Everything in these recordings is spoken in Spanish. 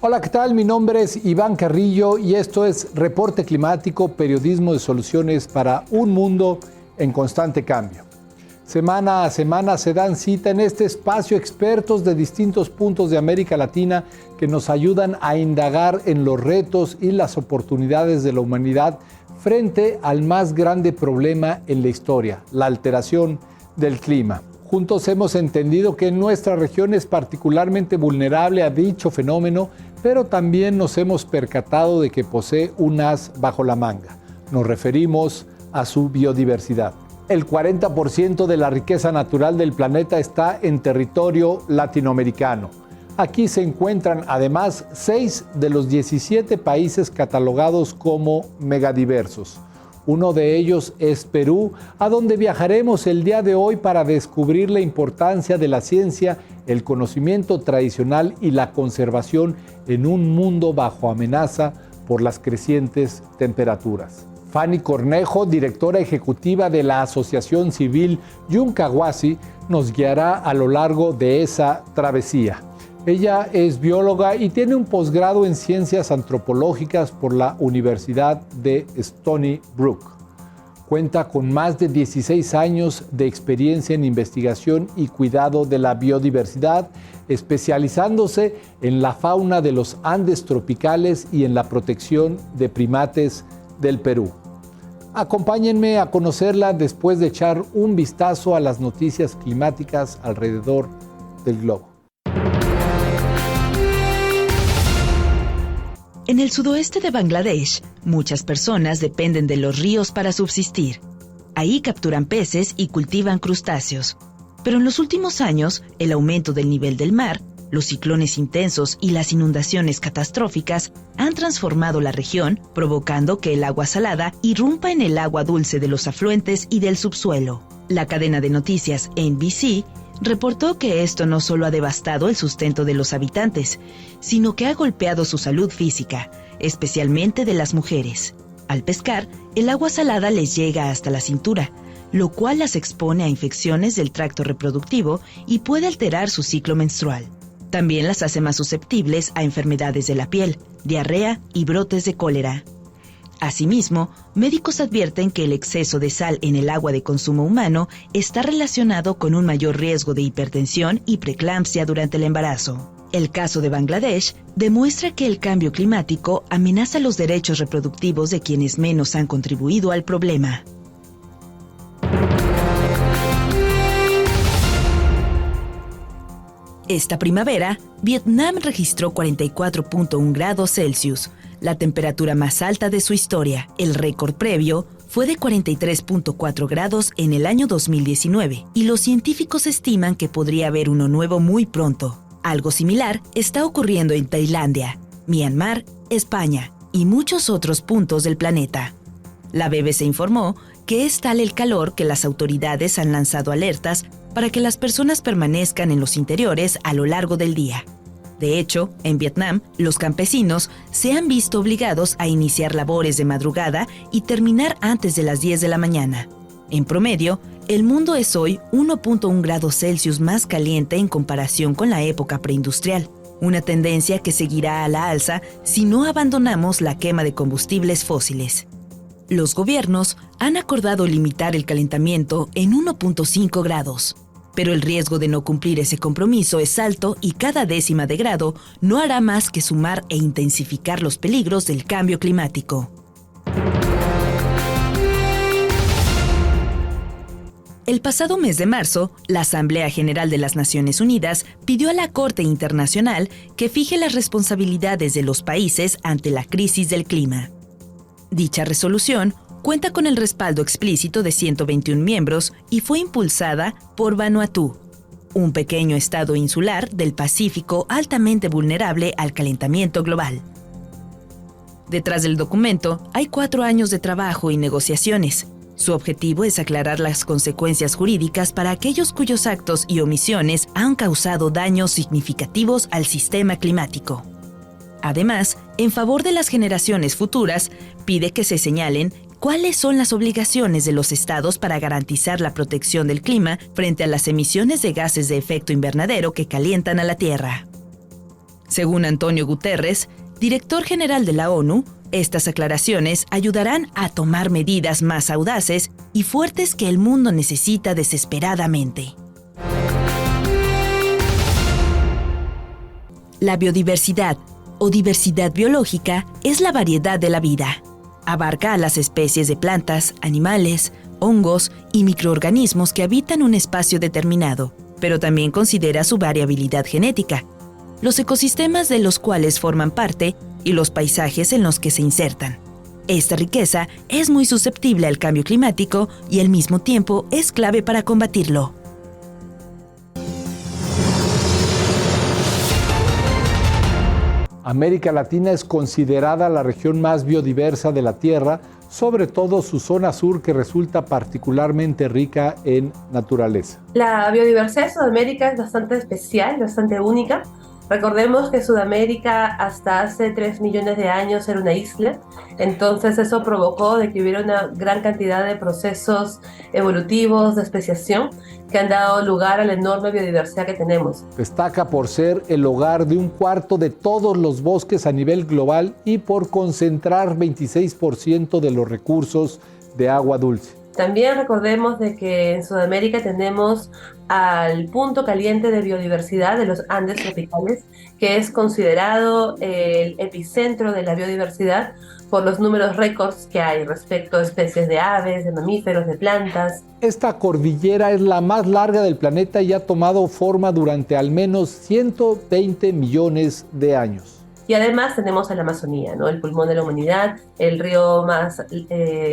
Hola, ¿qué tal? Mi nombre es Iván Carrillo y esto es Reporte Climático, periodismo de soluciones para un mundo en constante cambio. Semana a semana se dan cita en este espacio expertos de distintos puntos de América Latina que nos ayudan a indagar en los retos y las oportunidades de la humanidad frente al más grande problema en la historia, la alteración del clima. Juntos hemos entendido que nuestra región es particularmente vulnerable a dicho fenómeno, pero también nos hemos percatado de que posee un as bajo la manga. Nos referimos a su biodiversidad. El 40% de la riqueza natural del planeta está en territorio latinoamericano. Aquí se encuentran además 6 de los 17 países catalogados como megadiversos. Uno de ellos es Perú, a donde viajaremos el día de hoy para descubrir la importancia de la ciencia, el conocimiento tradicional y la conservación en un mundo bajo amenaza por las crecientes temperaturas. Fanny Cornejo, directora ejecutiva de la Asociación Civil Yuncahuasi, nos guiará a lo largo de esa travesía. Ella es bióloga y tiene un posgrado en ciencias antropológicas por la Universidad de Stony Brook. Cuenta con más de 16 años de experiencia en investigación y cuidado de la biodiversidad, especializándose en la fauna de los Andes tropicales y en la protección de primates del Perú. Acompáñenme a conocerla después de echar un vistazo a las noticias climáticas alrededor del globo. En el sudoeste de Bangladesh, muchas personas dependen de los ríos para subsistir. Ahí capturan peces y cultivan crustáceos. Pero en los últimos años, el aumento del nivel del mar, los ciclones intensos y las inundaciones catastróficas han transformado la región, provocando que el agua salada irrumpa en el agua dulce de los afluentes y del subsuelo. La cadena de noticias NBC reportó que esto no solo ha devastado el sustento de los habitantes, sino que ha golpeado su salud física, especialmente de las mujeres. Al pescar, el agua salada les llega hasta la cintura, lo cual las expone a infecciones del tracto reproductivo y puede alterar su ciclo menstrual. También las hace más susceptibles a enfermedades de la piel, diarrea y brotes de cólera. Asimismo, médicos advierten que el exceso de sal en el agua de consumo humano está relacionado con un mayor riesgo de hipertensión y preeclampsia durante el embarazo. El caso de Bangladesh demuestra que el cambio climático amenaza los derechos reproductivos de quienes menos han contribuido al problema. Esta primavera, Vietnam registró 44.1 grados Celsius, la temperatura más alta de su historia. El récord previo fue de 43.4 grados en el año 2019 y los científicos estiman que podría haber uno nuevo muy pronto. Algo similar está ocurriendo en Tailandia, Myanmar, España y muchos otros puntos del planeta. La BBC informó que es tal el calor que las autoridades han lanzado alertas para que las personas permanezcan en los interiores a lo largo del día. De hecho, en Vietnam, los campesinos se han visto obligados a iniciar labores de madrugada y terminar antes de las 10 de la mañana. En promedio, el mundo es hoy 1.1 grados Celsius más caliente en comparación con la época preindustrial, una tendencia que seguirá a la alza si no abandonamos la quema de combustibles fósiles. Los gobiernos han acordado limitar el calentamiento en 1.5 grados. Pero el riesgo de no cumplir ese compromiso es alto y cada décima de grado no hará más que sumar e intensificar los peligros del cambio climático. El pasado mes de marzo, la Asamblea General de las Naciones Unidas pidió a la Corte Internacional que fije las responsabilidades de los países ante la crisis del clima. Dicha resolución cuenta con el respaldo explícito de 121 miembros y fue impulsada por Vanuatu, un pequeño estado insular del Pacífico altamente vulnerable al calentamiento global. Detrás del documento hay 4 años de trabajo y negociaciones. Su objetivo es aclarar las consecuencias jurídicas para aquellos cuyos actos y omisiones han causado daños significativos al sistema climático. Además, en favor de las generaciones futuras, pide que se señalen ¿cuáles son las obligaciones de los estados para garantizar la protección del clima frente a las emisiones de gases de efecto invernadero que calientan a la Tierra? Según Antonio Guterres, director general de la ONU, estas aclaraciones ayudarán a tomar medidas más audaces y fuertes que el mundo necesita desesperadamente. La biodiversidad o diversidad biológica es la variedad de la vida. Abarca a las especies de plantas, animales, hongos y microorganismos que habitan un espacio determinado, pero también considera su variabilidad genética, los ecosistemas de los cuales forman parte y los paisajes en los que se insertan. Esta riqueza es muy susceptible al cambio climático y al mismo tiempo es clave para combatirlo. América Latina es considerada la región más biodiversa de la Tierra, sobre todo su zona sur, que resulta particularmente rica en naturaleza. La biodiversidad de Sudamérica es bastante especial, bastante única. Recordemos que Sudamérica hasta hace 3 millones de años era una isla, entonces eso provocó de que hubiera una gran cantidad de procesos evolutivos de especiación que han dado lugar a la enorme biodiversidad que tenemos. Destaca por ser el hogar de un cuarto de todos los bosques a nivel global y por concentrar 26% de los recursos de agua dulce. También recordemos de que en Sudamérica tenemos al punto caliente de biodiversidad de los Andes tropicales, que es considerado el epicentro de la biodiversidad por los números récords que hay respecto a especies de aves, de mamíferos, de plantas. Esta cordillera es la más larga del planeta y ha tomado forma durante al menos 120 millones de años. Y además tenemos a la Amazonía, ¿no? El pulmón de la humanidad, el río más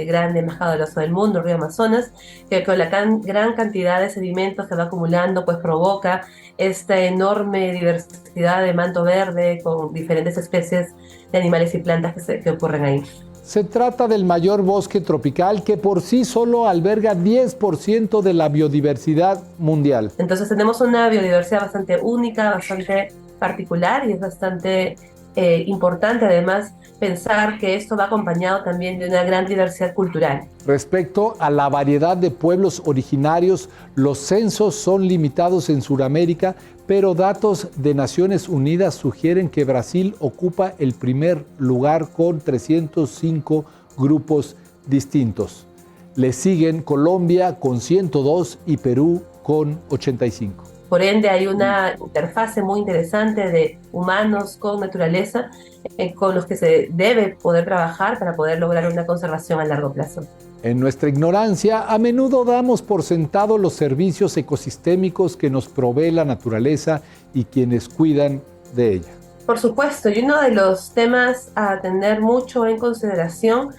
grande, más caudaloso del mundo, el río Amazonas, que con la gran cantidad de sedimentos que va acumulando, pues provoca esta enorme diversidad de manto verde con diferentes especies de animales y plantas que ocurren ahí. Se trata del mayor bosque tropical que por sí solo alberga 10% de la biodiversidad mundial. Entonces tenemos una biodiversidad bastante única, bastante particular y es bastante importante además pensar que esto va acompañado también de una gran diversidad cultural. Respecto a la variedad de pueblos originarios, los censos son limitados en Sudamérica, pero datos de Naciones Unidas sugieren que Brasil ocupa el primer lugar con 305 grupos distintos. Le siguen Colombia con 102 y Perú con 85. Por ende, hay una interfase muy interesante de humanos con naturaleza con los que se debe poder trabajar para poder lograr una conservación a largo plazo. En nuestra ignorancia, a menudo damos por sentado los servicios ecosistémicos que nos provee la naturaleza y quienes cuidan de ella. Por supuesto, y uno de los temas a tener mucho en consideración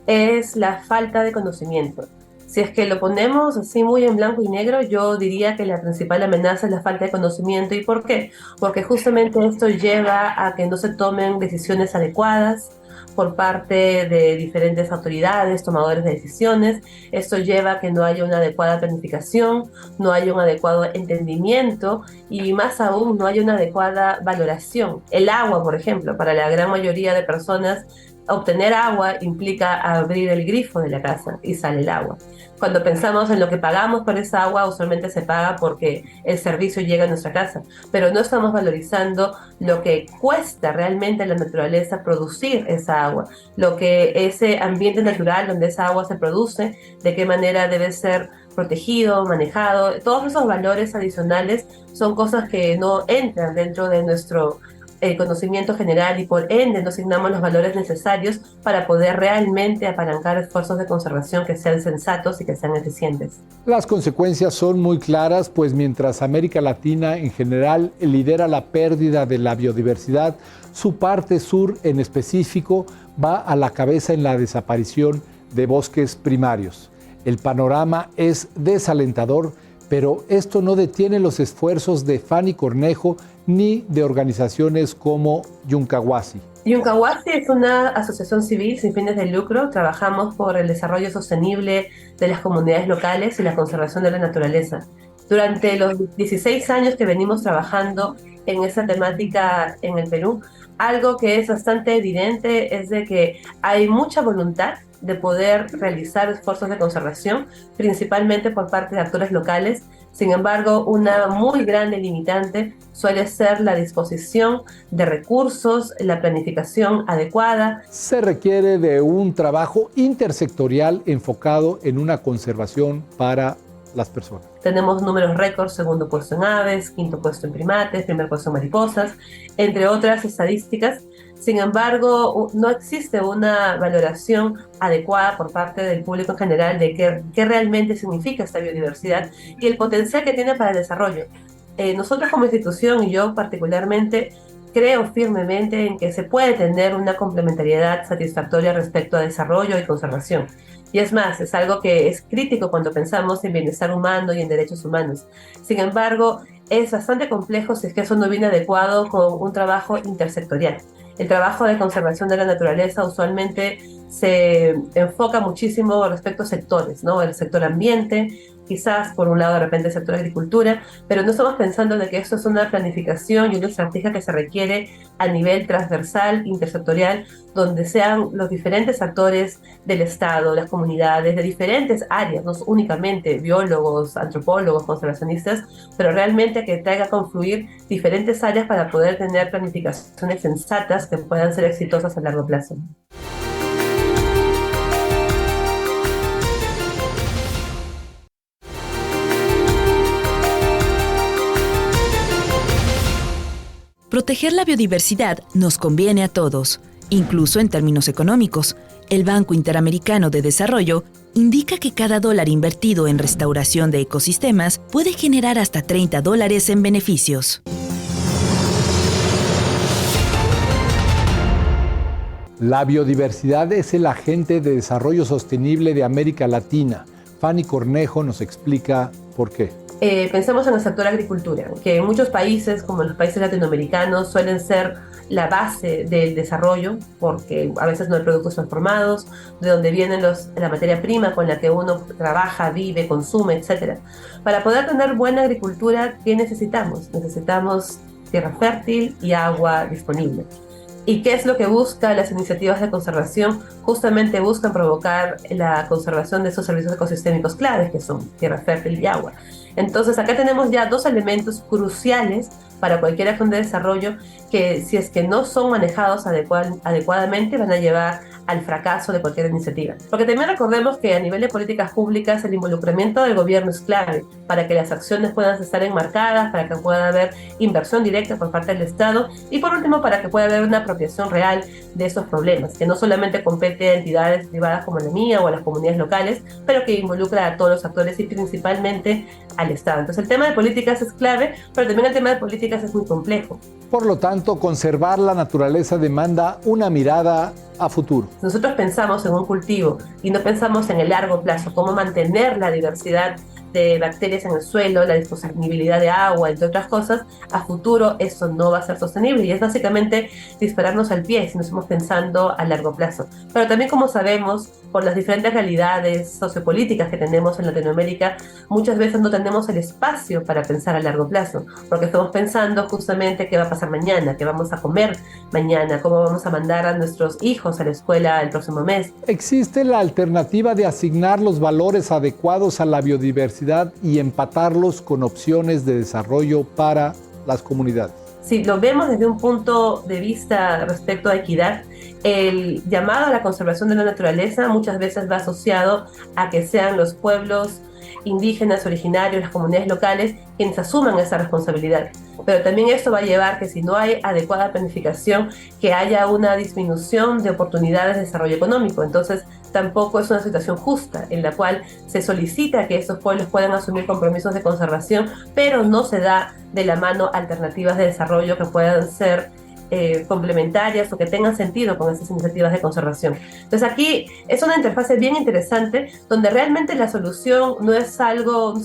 es la falta de conocimiento. Si es que lo ponemos así muy en blanco y negro, yo diría que la principal amenaza es la falta de conocimiento. ¿Y por qué? Porque justamente esto lleva a que no se tomen decisiones adecuadas por parte de diferentes autoridades, tomadores de decisiones. Esto lleva a que no haya una adecuada planificación, no haya un adecuado entendimiento y más aún no haya una adecuada valoración. El agua, por ejemplo, para la gran mayoría de personas, obtener agua implica abrir el grifo de la casa y sale el agua. Cuando pensamos en lo que pagamos por esa agua, usualmente se paga porque el servicio llega a nuestra casa, pero no estamos valorizando lo que cuesta realmente a la naturaleza producir esa agua, lo que ese ambiente natural donde esa agua se produce, de qué manera debe ser protegido, manejado. Todos esos valores adicionales son cosas que no entran dentro de nuestro conocimiento general y por ende no asignamos los valores necesarios para poder realmente apalancar esfuerzos de conservación que sean sensatos y que sean eficientes. Las consecuencias son muy claras, pues mientras América Latina en general lidera la pérdida de la biodiversidad, su parte sur en específico va a la cabeza en la desaparición de bosques primarios. El panorama es desalentador, pero esto no detiene los esfuerzos de Fanny Cornejo ni de organizaciones como Yuncawasi. Yuncawasi es una asociación civil sin fines de lucro. Trabajamos por el desarrollo sostenible de las comunidades locales y la conservación de la naturaleza. Durante los 16 años que venimos trabajando en esa temática en el Perú, algo que es bastante evidente es de que hay mucha voluntad de poder realizar esfuerzos de conservación, principalmente por parte de actores locales, Sin embargo, una muy grande limitante suele ser la disposición de recursos, la planificación adecuada. Se requiere de un trabajo intersectorial enfocado en una conservación para las personas. Tenemos números récords: segundo puesto en aves, quinto puesto en primates, primer puesto en mariposas, entre otras estadísticas. Sin embargo, no existe una valoración adecuada por parte del público en general de qué realmente significa esta biodiversidad y el potencial que tiene para el desarrollo. Nosotros como institución, y yo particularmente, creo firmemente en que se puede tener una complementariedad satisfactoria respecto a desarrollo y conservación. Y es más, es algo que es crítico cuando pensamos en bienestar humano y en derechos humanos. Sin embargo, es bastante complejo si es que eso no viene adecuado con un trabajo intersectorial. El trabajo de conservación de la naturaleza usualmente se enfoca muchísimo respecto a sectores, ¿no? El sector ambiente, quizás por un lado de repente el sector agricultura, pero no estamos pensando de que esto es una planificación y una estrategia que se requiere a nivel transversal, intersectorial, donde sean los diferentes actores del Estado, las comunidades, de diferentes áreas, no únicamente biólogos, antropólogos, conservacionistas, pero realmente que traiga a confluir diferentes áreas para poder tener planificaciones sensatas que puedan ser exitosas a largo plazo. Proteger la biodiversidad nos conviene a todos, incluso en términos económicos. El Banco Interamericano de Desarrollo indica que cada dólar invertido en restauración de ecosistemas puede generar hasta $30 en beneficios. La biodiversidad es el agente de desarrollo sostenible de América Latina. Fanny Cornejo nos explica por qué. Pensemos en el sector agricultura, que en muchos países, como en los países latinoamericanos, suelen ser la base del desarrollo, porque a veces no hay productos transformados, de donde vienen la materia prima con la que uno trabaja, vive, consume, etc. Para poder tener buena agricultura, ¿qué necesitamos? Necesitamos tierra fértil y agua disponible. ¿Y qué es lo que buscan las iniciativas de conservación? Justamente buscan provocar la conservación de esos servicios ecosistémicos claves, que son tierra fértil y agua. Entonces acá tenemos ya dos elementos cruciales para cualquier acción de desarrollo que, si es que no son manejados adecuadamente, van a llevar al fracaso de cualquier iniciativa. Porque también recordemos que a nivel de políticas públicas el involucramiento del gobierno es clave para que las acciones puedan estar enmarcadas, para que pueda haber inversión directa por parte del Estado y por último para que pueda haber una apropiación real de esos problemas, que no solamente compete a entidades privadas como la mía o a las comunidades locales, pero que involucra a todos los actores y principalmente al Estado. Entonces el tema de políticas es clave, pero también el tema de políticas es muy complejo. Por lo tanto, conservar la naturaleza demanda una mirada a futuro. Nosotros pensamos en un cultivo y no pensamos en el largo plazo, cómo mantener la diversidad de bacterias en el suelo, la disponibilidad de agua, entre otras cosas. A futuro eso no va a ser sostenible y es básicamente dispararnos al pie si no estamos pensando a largo plazo. Pero también, como sabemos, por las diferentes realidades sociopolíticas que tenemos en Latinoamérica, muchas veces no tenemos el espacio para pensar a largo plazo, porque estamos pensando justamente qué va a pasar mañana, qué vamos a comer mañana, cómo vamos a mandar a nuestros hijos a la escuela el próximo mes. ¿Existe la alternativa de asignar los valores adecuados a la biodiversidad y empatarlos con opciones de desarrollo para las comunidades? Si lo vemos desde un punto de vista respecto a equidad, el llamado a la conservación de la naturaleza muchas veces va asociado a que sean los pueblos indígenas, originarios, las comunidades locales, quienes asuman esa responsabilidad. Pero también esto va a llevar que si no hay adecuada planificación, que haya una disminución de oportunidades de desarrollo económico. Entonces, tampoco es una situación justa en la cual se solicita que estos pueblos puedan asumir compromisos de conservación, pero no se da de la mano alternativas de desarrollo que puedan ser complementarias o que tengan sentido con esas iniciativas de conservación. Entonces aquí es una interfase bien interesante donde realmente la solución no es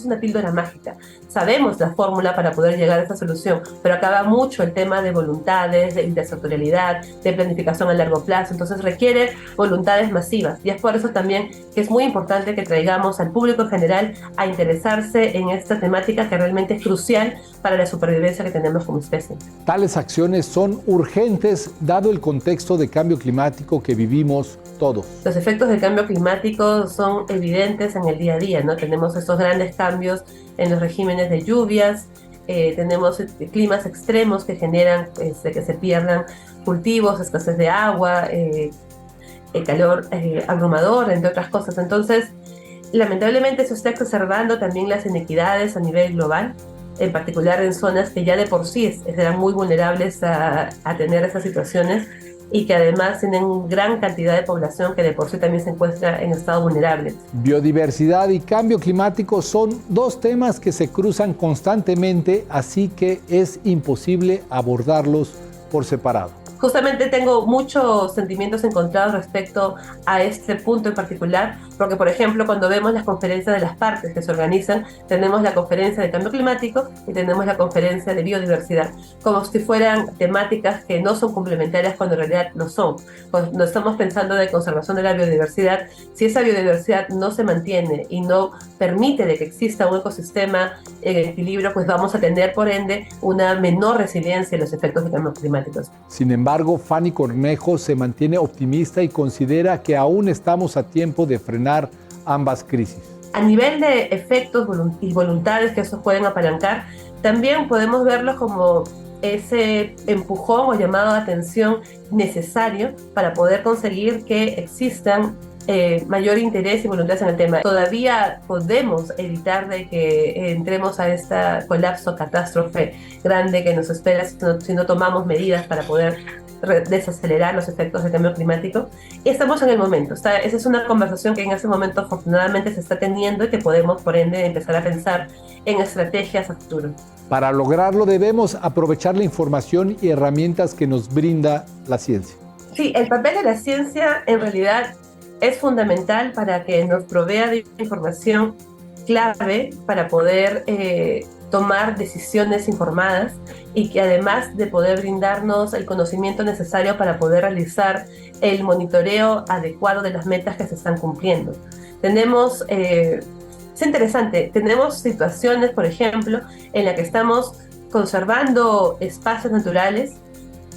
una píldora mágica. Sabemos la fórmula para poder llegar a esa solución, pero acaba mucho el tema de voluntades, de intersectorialidad, de planificación a largo plazo. Entonces requiere voluntades masivas y es por eso también que es muy importante que traigamos al público en general a interesarse en esta temática que realmente es crucial para la supervivencia que tenemos como especie. Tales acciones son urgentes dado el contexto de cambio climático que vivimos todos. Los efectos del cambio climático son evidentes en el día a día, ¿no? Tenemos estos grandes cambios en los regímenes de lluvias, tenemos climas extremos que generan que se pierdan cultivos, escasez de agua, el calor abrumador, entre otras cosas. Entonces, lamentablemente eso está exacerbando también las inequidades a nivel global, en particular en zonas que ya de por sí serán muy vulnerables a tener esas situaciones y que además tienen gran cantidad de población que de por sí también se encuentra en estado vulnerable. Biodiversidad y cambio climático son dos temas que se cruzan constantemente, así que es imposible abordarlos por separado. Justamente tengo muchos sentimientos encontrados respecto a este punto en particular, porque por ejemplo cuando vemos las conferencias de las partes que se organizan, tenemos la conferencia de cambio climático y tenemos la conferencia de biodiversidad, como si fueran temáticas que no son complementarias cuando en realidad lo son. Cuando estamos pensando de conservación de la biodiversidad, si esa biodiversidad no se mantiene y no permite de que exista un ecosistema en equilibrio, pues vamos a tener por ende una menor resiliencia en los efectos de cambios climáticos. Sin embargo, Fanny Cornejo se mantiene optimista y considera que aún estamos a tiempo de frenar ambas crisis. A nivel de efectos y voluntades que esos pueden apalancar, también podemos verlos como ese empujón o llamado de atención necesario para poder conseguir que existan mayor interés y voluntad en el tema. Todavía podemos evitar de que entremos a este colapso, catástrofe grande que nos espera si no tomamos medidas para poder desacelerar los efectos del cambio climático. Y estamos en el momento. Esa es una conversación que en ese momento afortunadamente se está teniendo y que podemos por ende empezar a pensar en estrategias a futuro. Para lograrlo debemos aprovechar la información y herramientas que nos brinda la ciencia. Sí, el papel de la ciencia en realidad es fundamental para que nos provea de información clave para poder tomar decisiones informadas y que además de poder brindarnos el conocimiento necesario para poder realizar el monitoreo adecuado de las metas que se están cumpliendo. Tenemos, es interesante, tenemos situaciones, por ejemplo, en las que estamos conservando espacios naturales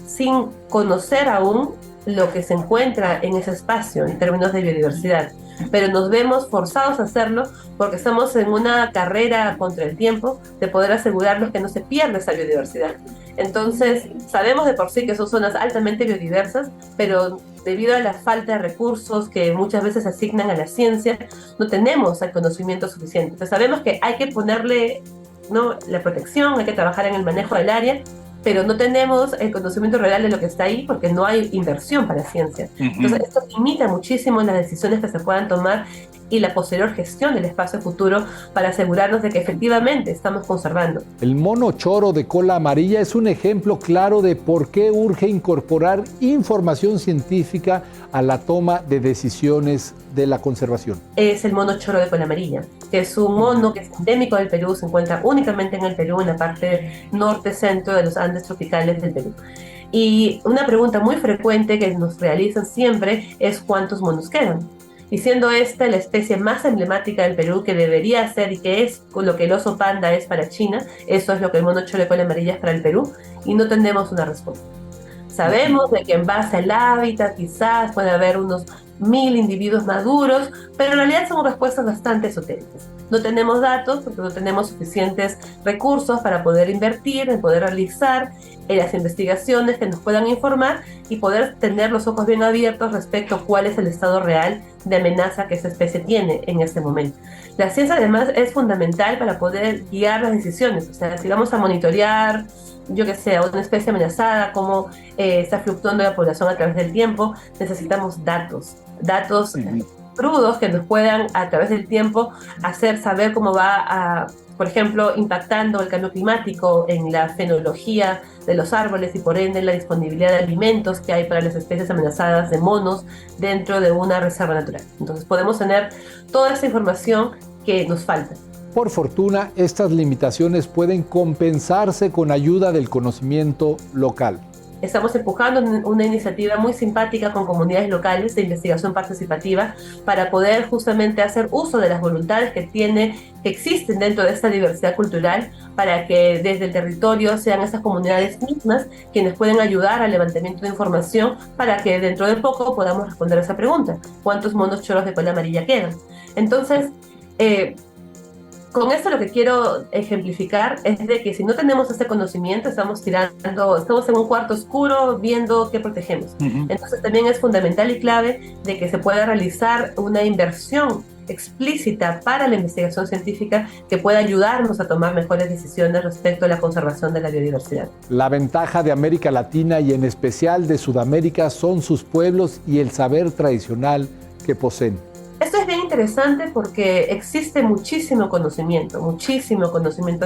sin conocer aún lo que se encuentra en ese espacio en términos de biodiversidad, pero nos vemos forzados a hacerlo porque estamos en una carrera contra el tiempo de poder asegurarnos que no se pierda esa biodiversidad. Entonces, sabemos de por sí que son zonas altamente biodiversas, pero debido a la falta de recursos que muchas veces asignan a la ciencia, no tenemos el conocimiento suficiente. Entonces, sabemos que hay que ponerle, ¿no?, la protección, hay que trabajar en el manejo del área, pero no tenemos el conocimiento real de lo que está ahí porque no hay inversión para ciencia. Entonces, esto limita muchísimo las decisiones que se puedan tomar y la posterior gestión del espacio futuro para asegurarnos de que efectivamente estamos conservando. El mono choro de cola amarilla es un ejemplo claro de por qué urge incorporar información científica a la toma de decisiones de la conservación. Es el mono choro de cola amarilla, que es un mono que es endémico del Perú, se encuentra únicamente en el Perú, en la parte norte-centro de los Andes tropicales del Perú. Y una pregunta muy frecuente que nos realizan siempre es ¿cuántos monos quedan? Y siendo esta la especie más emblemática del Perú, que debería ser y que es lo que el oso panda es para China, eso es lo que el mono choro de cola amarilla es para el Perú, y no tenemos una respuesta. Sabemos de que en base al hábitat quizás puede haber unos 1000 individuos maduros, pero en realidad son respuestas bastante esotéricas. No tenemos datos porque no tenemos suficientes recursos para poder invertir, en poder realizar las investigaciones que nos puedan informar y poder tener los ojos bien abiertos respecto a cuál es el estado real de amenaza que esa especie tiene en este momento. La ciencia además es fundamental para poder guiar las decisiones, o sea, si vamos a monitorear, yo que sé, a una especie amenazada, cómo está fluctuando la población a través del tiempo, necesitamos datos crudos que nos puedan a través del tiempo hacer saber cómo va por ejemplo, impactando el cambio climático en la fenología de los árboles y por ende en la disponibilidad de alimentos que hay para las especies amenazadas de monos dentro de una reserva natural. Entonces podemos tener toda esa información que nos falta. Por fortuna, estas limitaciones pueden compensarse con ayuda del conocimiento local. estamos empujando una iniciativa muy simpática con comunidades locales de investigación participativa para poder justamente hacer uso de las voluntades que existen dentro de esta diversidad cultural, para que desde el territorio sean esas comunidades mismas quienes pueden ayudar al levantamiento de información, para que dentro de poco podamos responder a esa pregunta: ¿cuántos monos choros de cola amarilla quedan? Entonces, con esto lo que quiero ejemplificar es de que si no tenemos este conocimiento, estamos en un cuarto oscuro viendo qué protegemos. Entonces también es fundamental y clave de que se pueda realizar una inversión explícita para la investigación científica que pueda ayudarnos a tomar mejores decisiones respecto a la conservación de la biodiversidad. La ventaja de América Latina y en especial de Sudamérica son sus pueblos y el saber tradicional que poseen. Esto es bien interesante porque existe muchísimo conocimiento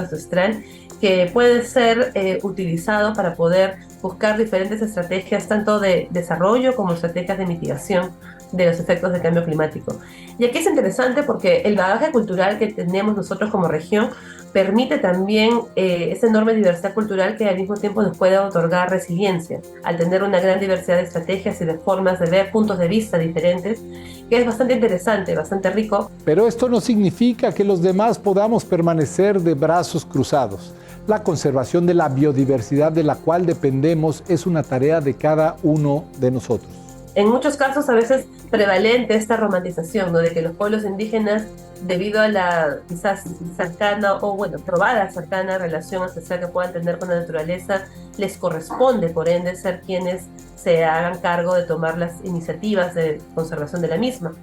ancestral que puede ser utilizado para poder buscar diferentes estrategias, tanto de desarrollo como estrategias de mitigación de los efectos del cambio climático. Y aquí es interesante porque el bagaje cultural que tenemos nosotros como región permite también esa enorme diversidad cultural que al mismo tiempo nos puede otorgar resiliencia, al tener una gran diversidad de estrategias y de formas de ver puntos de vista diferentes, que es bastante interesante, bastante rico. Pero esto no significa que los demás podamos permanecer de brazos cruzados. La conservación de la biodiversidad de la cual dependemos es una tarea de cada uno de nosotros. En muchos casos a veces prevalente esta romantización, ¿no?, de que los pueblos indígenas, debido a la quizás cercana o probada cercana relación ancestral que puedan tener con la naturaleza, les corresponde por ende ser quienes se hagan cargo de tomar las iniciativas de conservación de la misma.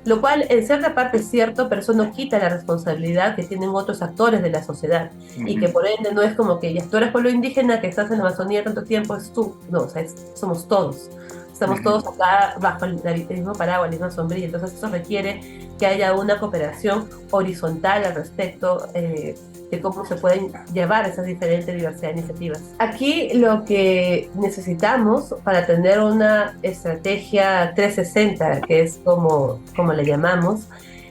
Lo cual en cierta parte es cierto, pero eso no quita la responsabilidad que tienen otros actores de la sociedad, y que por ende no es como que ya tú eres pueblo indígena, que estás en la Amazonía tanto tiempo, es tú. No, o sea, somos todos. Estamos todos acá bajo el mismo paraguas, la misma sombrilla. Entonces eso requiere que haya una cooperación horizontal al respecto de cómo se pueden llevar esas diferentes diversidad de iniciativas. Aquí lo que necesitamos para tener una estrategia 360, que es como le llamamos,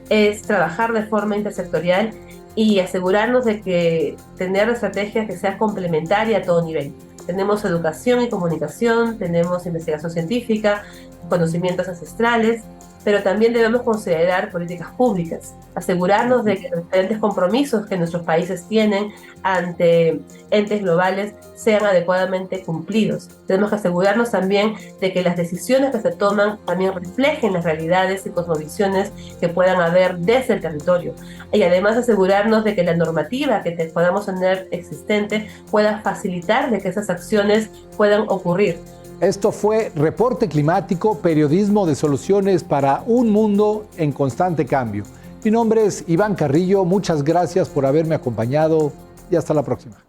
es trabajar de forma intersectorial y asegurarnos de que tener estrategias que sean complementarias a todo nivel. Tenemos educación y comunicación, tenemos investigación científica, conocimientos ancestrales, pero también debemos considerar políticas públicas, asegurarnos de que los diferentes compromisos que nuestros países tienen ante entes globales sean adecuadamente cumplidos. Tenemos que asegurarnos también de que las decisiones que se toman también reflejen las realidades y cosmovisiones que puedan haber desde el territorio. Y además asegurarnos de que la normativa que podamos tener existente pueda facilitar de que esas acciones puedan ocurrir. Esto fue Reporte Climático, periodismo de soluciones para un mundo en constante cambio. Mi nombre es Iván Carrillo, muchas gracias por haberme acompañado y hasta la próxima.